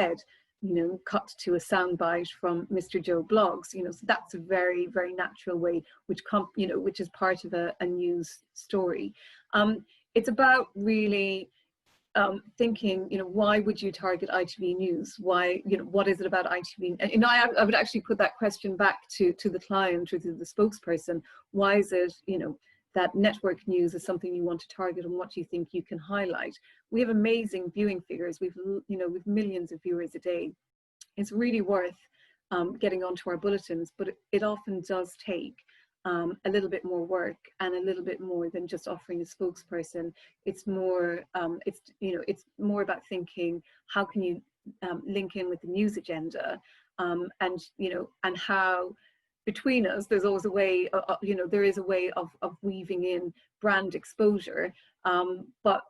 you know, cut to a soundbite from Mr. Joe Blogs, you know, so that's a very, very natural way, which you know, which is part of a news story. It's about really thinking, you know, why would you target ITV News? Why, you know, what is it about ITV? And, you know, I would actually put that question back to the client or to the spokesperson. Why is it, you know, that network news is something you want to target, and what do you think you can highlight? We have amazing viewing figures. We've, you know, we've millions of viewers a day. It's really worth getting onto our bulletins, but it often does take a little bit more work and a little bit more than just offering a spokesperson. It's more, it's, you know, it's more about thinking, how can you link in with the news agenda, and, you know, and how between us, there's always a way, you know, there is a way of weaving in brand exposure, but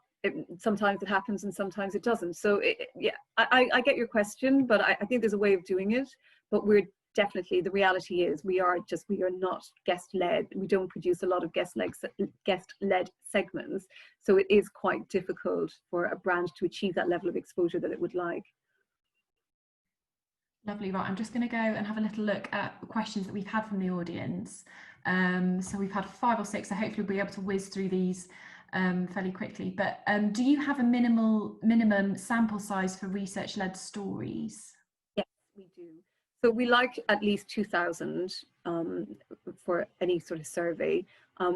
sometimes it happens and sometimes it doesn't. So yeah, I get your question, but I think there's a way of doing it, but we're definitely, the reality is we are not guest-led. We don't produce a lot of guest-led segments. So it is quite difficult for a brand to achieve that level of exposure that it would like. Lovely, right, I'm just going to go and have a little look at the questions that we've had from the audience. So we've had 5 or 6, so hopefully we'll be able to whiz through these fairly quickly. But do you have a minimum sample size for research-led stories? Yes, we do. So we like at least 2,000 for any sort of survey.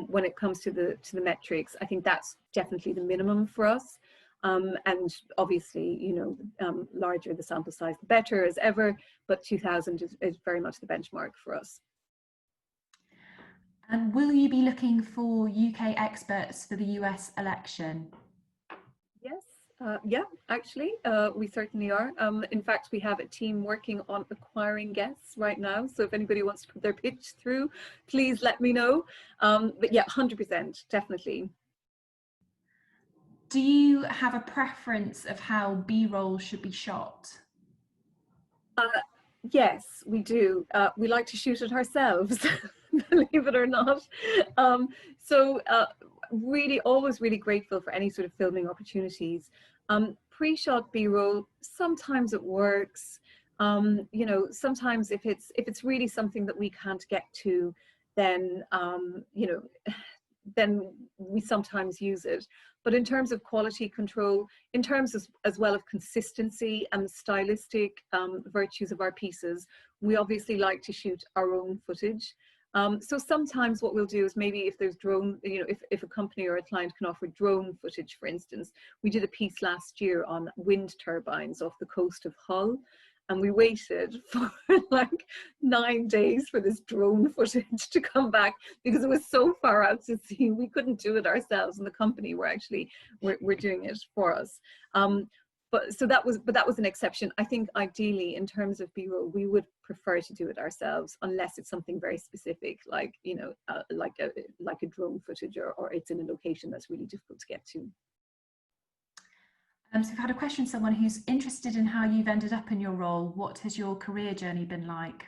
When it comes to the metrics, I think that's definitely the minimum for us. And obviously, you know, larger the sample size, the better as ever, but 2,000 is very much the benchmark for us. And will you be looking for UK experts for the US election? Yes, yeah, actually, we certainly are. In fact, we have a team working on acquiring guests right now. So if anybody wants to put their pitch through, please let me know. But yeah, 100%, definitely. Do you have a preference of how BRoll should be shot? Yes, we do. We like to shoot it ourselves, believe it or not. So really, always really grateful for any sort of filming opportunities. Pre-shot B-roll, sometimes it works. You know, sometimes if it's really something that we can't get to, then you know, then we sometimes use it. But in terms of quality control, in terms as well of consistency and stylistic virtues of our pieces, we obviously like to shoot our own footage. So sometimes what we'll do is maybe if there's drone, you know, if a company or a client can offer drone footage, for instance, we did a piece last year on wind turbines off the coast of Hull. And we waited for like 9 days for this drone footage to come back because it was so far out to sea. We couldn't do it ourselves, and the company were actually we're doing it for us. But that was an exception. I think ideally, in terms of B-roll, we would prefer to do it ourselves, unless it's something very specific, like you know, like a drone footage, or it's in a location that's really difficult to get to. So we've had a question from someone who's interested in how you've ended up in your role. What has your career journey been like?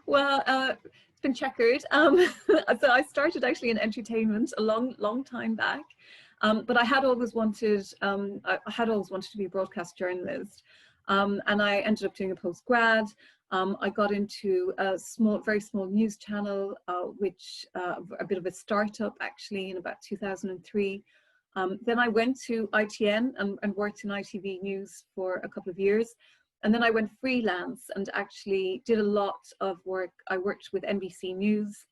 Well, it's been checkered. So I started actually in entertainment a long time back, but I had always wanted to be a broadcast journalist, and I ended up doing a postgrad. I got into a very small news channel, which a bit of a startup actually in about 2003. Then I went to ITN and worked in ITV News for a couple of years. And then I went freelance and actually did a lot of work. I worked with NBC News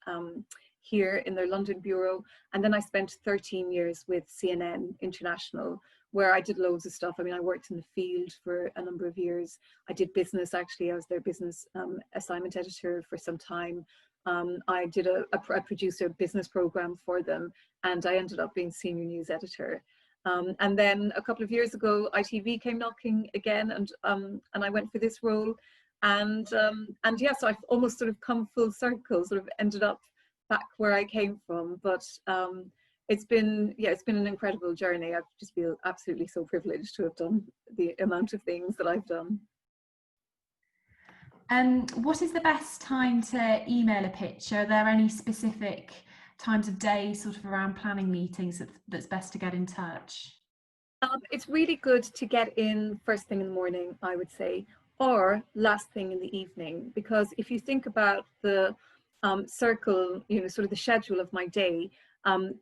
here in their London bureau. And then I spent 13 years with CNN International, where I did loads of stuff. I mean, I worked in the field for a number of years. I did business, actually. I was their business assignment editor for some time. I produced a business program for them, and I ended up being senior news editor. And then a couple of years ago, ITV came knocking again, and I went for this role, and yeah, so I've almost sort of come full circle, sort of ended up back where I came from. But it's been an incredible journey. I just feel absolutely so privileged to have done the amount of things that I've done. What is the best time to email a pitch? Are there any specific times of day sort of around planning meetings that's best to get in touch? It's really good to get in first thing in the morning, I would say, or last thing in the evening, because if you think about the circle, you know, sort of the schedule of my day,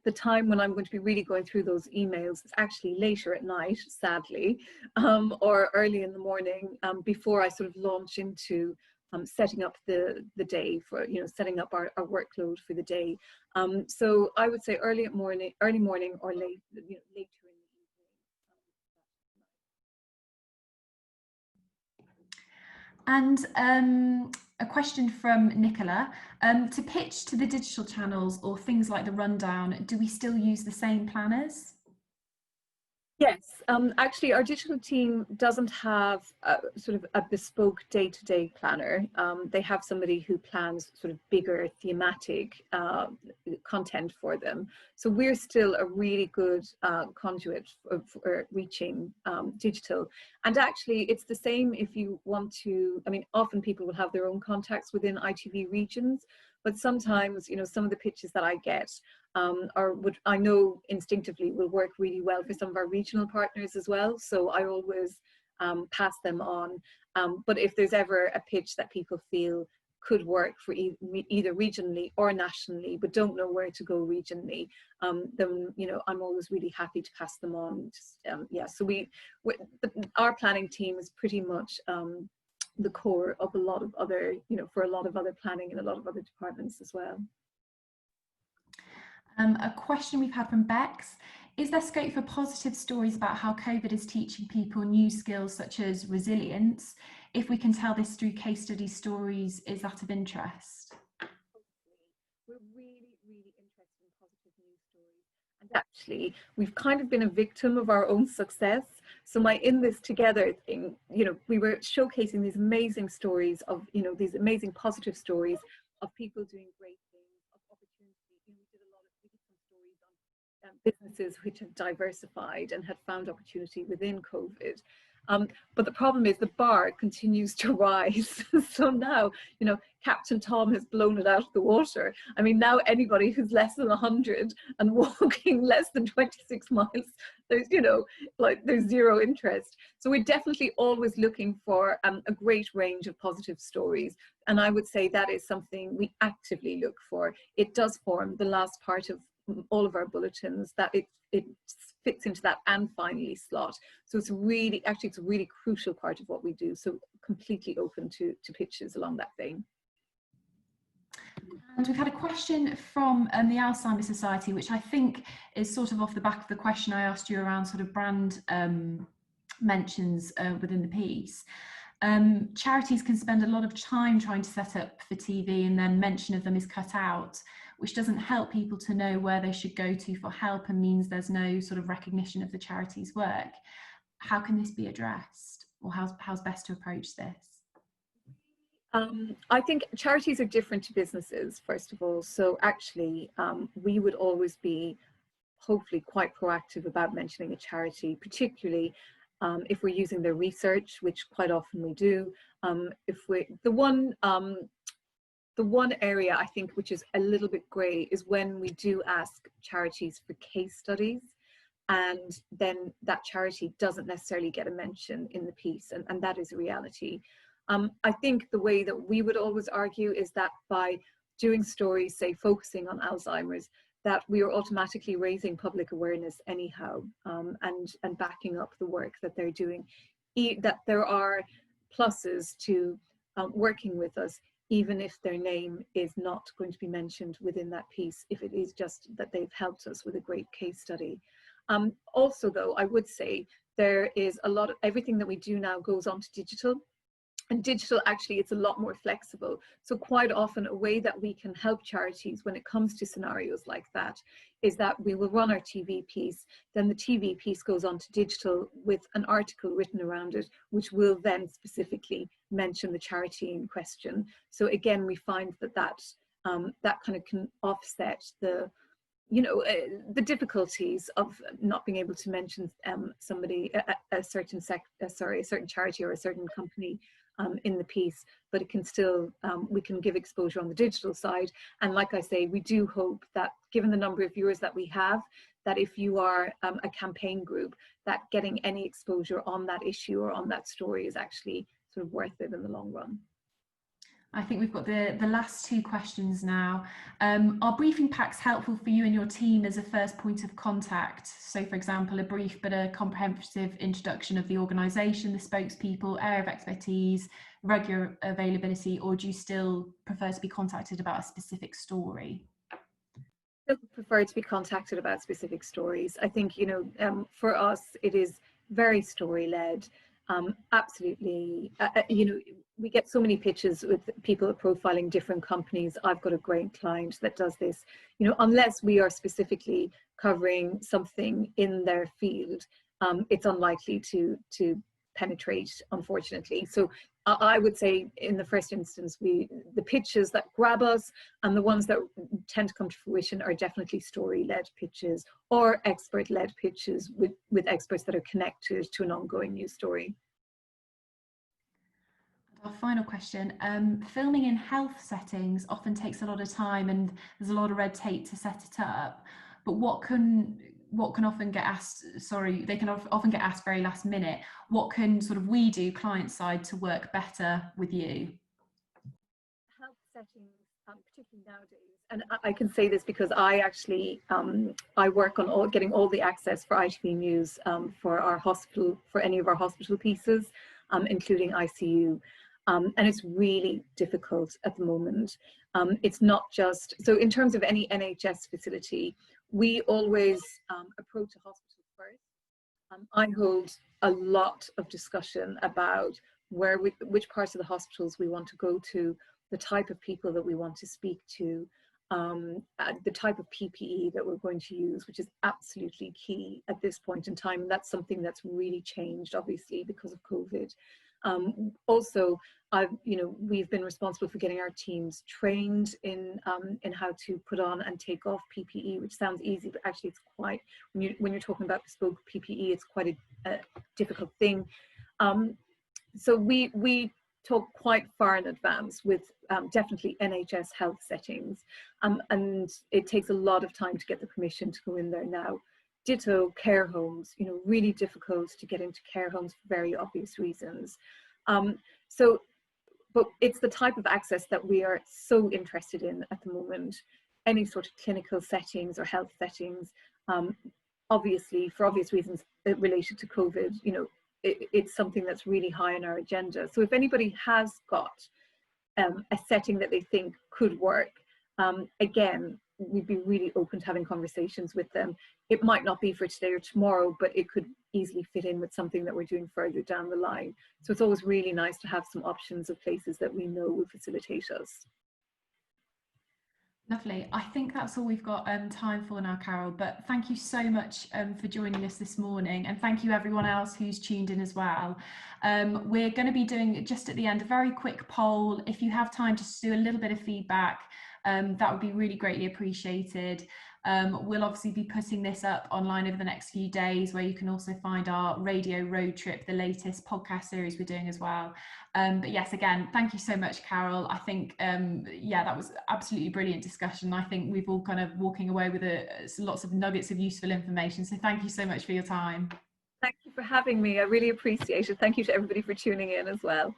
the time when I'm going to be really going through those emails is actually later at night, sadly, or early in the morning, before I sort of launch into setting up the day for, you know, setting up our workload for the day. So I would say early morning or late, you know, later in the evening. And a question from Nicola. To pitch to the digital channels or things like the rundown, do we still use the same planners? Yes, actually our digital team doesn't have sort of a bespoke day-to-day planner. They have somebody who plans sort of bigger thematic content for them. So we're still a really good conduit for reaching digital. And actually it's the same if you want to, I mean, often people will have their own contacts within ITV regions, but sometimes, you know, some of the pitches that I get I know instinctively will work really well for some of our regional partners as well. So I always pass them on. But if there's ever a pitch that people feel could work for either regionally or nationally, but don't know where to go regionally, then I'm always really happy to pass them on. Yeah, so our planning team is pretty much the core of a lot of other, for a lot of other planning in a lot of other departments as well. A question we've had from Bex: is there scope for positive stories about how COVID is teaching people new skills such as resilience? If we can tell this through case study stories, is that of interest? We're really, really interested in positive news stories. And actually, we've kind of been a victim of our own success. So my In This Together thing, we were showcasing these amazing stories of, these amazing positive stories of people doing great things, of opportunity. We did some stories on businesses which have diversified and had found opportunity within COVID. But the problem is the bar continues to rise. So now, Captain Tom has blown it out of the water. I mean, now anybody who's less than 100 and walking less than 26 miles, there's, there's zero interest. So we're definitely always looking for a great range of positive stories. And I would say that is something we actively look for. It does form the last part of all of our bulletins, that it fits into that "and finally" slot. So it's a really crucial part of what we do. So completely open to pitches along that vein. And we've had a question from the Alzheimer's Society, which I think is sort of off the back of the question I asked you around sort of brand mentions within the piece. Charities can spend a lot of time trying to set up for TV, and then mention of them is cut out, which doesn't help people to know where they should go to for help, and means there's no sort of recognition of the charity's work. How can this be addressed, or how's best to approach this? I think charities are different to businesses, first of all. So actually, we would always be hopefully quite proactive about mentioning a charity, particularly if we're using their research, which quite often we do. The one area I think which is a little bit grey is when we do ask charities for case studies, and then that charity doesn't necessarily get a mention in the piece, and that is a reality. I think the way that we would always argue is that by doing stories, say focusing on Alzheimer's, that we are automatically raising public awareness anyhow, and backing up the work that they're doing. That there are pluses to working with us, even if their name is not going to be mentioned within that piece, if it is just that they've helped us with a great case study. Also though, I would say there is a lot of, everything that we do now goes on to digital. And digital, actually, it's a lot more flexible. So quite often a way that we can help charities when it comes to scenarios like that is that we will run our TV piece, then the TV piece goes on to digital with an article written around it, which will then specifically mention the charity in question. So again, we find that kind of can offset the difficulties of not being able to mention somebody, a certain charity or a certain company in the piece, but it can still, we can give exposure on the digital side. And like I say, we do hope that given the number of viewers that we have, that if you are a campaign group, that getting any exposure on that issue or on that story is actually sort of worth it in the long run. I think we've got the last two questions now. Are briefing packs helpful for you and your team as a first point of contact? So for example, a brief but a comprehensive introduction of the organisation, the spokespeople, area of expertise, regular availability, or do you still prefer to be contacted about a specific story? I prefer to be contacted about specific stories. I think, for us, it is very story-led. Absolutely, we get so many pitches with people profiling different companies. I've got a great client that does this, unless we are specifically covering something in their field, it's unlikely to penetrate, unfortunately. So I would say in the first instance, the pitches that grab us and the ones that tend to come to fruition are definitely story-led pitches or expert-led pitches with experts that are connected to an ongoing news story. Our final question, filming in health settings often takes a lot of time and there's a lot of red tape to set it up, but what can often get asked, they can often get asked very last minute, what can sort of we do client side to work better with you? Health settings, particularly nowadays, and I can say this because I actually I work on getting all the access for ITV News for our hospital, for any of our hospital pieces, including ICU, and it's really difficult at the moment. It's not just, so in terms of any NHS facility, we always approach a hospital first. I hold a lot of discussion about which parts of the hospitals we want to go to, the type of people that we want to speak to, the type of PPE that we're going to use, which is absolutely key at this point in time. And that's something that's really changed, obviously, because of COVID. Also, we've been responsible for getting our teams trained in how to put on and take off PPE, which sounds easy, but actually it's quite, when you're talking about bespoke PPE, it's quite a difficult thing. So we talk quite far in advance with definitely NHS health settings, and it takes a lot of time to get the permission to go in there now. Ditto care homes, really difficult to get into care homes for very obvious reasons. But it's the type of access that we are so interested in at the moment. Any sort of clinical settings or health settings, obviously for obvious reasons related to COVID, it's something that's really high on our agenda. So if anybody has got a setting that they think could work, again, we'd be really open to having conversations with them. It might not be for today or tomorrow, but it could easily fit in with something that we're doing further down the line. So it's always really nice to have some options of places that we know will facilitate us. Lovely. I think that's all we've got time for now, Carol, but thank you so much for joining us this morning, and thank you everyone else who's tuned in as well. We're going to be doing, just at the end, a very quick poll. If you have time, just do a little bit of feedback. That would be really greatly appreciated. We'll obviously be putting this up online over the next few days, where you can also find our Radio Road Trip, the latest podcast series we're doing as well. But yes, again, thank you so much, Carol. I think, yeah, that was absolutely brilliant discussion. I think we've all kind of walking away with lots of nuggets of useful information. So thank you so much for your time. Thank you for having me. I really appreciate it. Thank you to everybody for tuning in as well.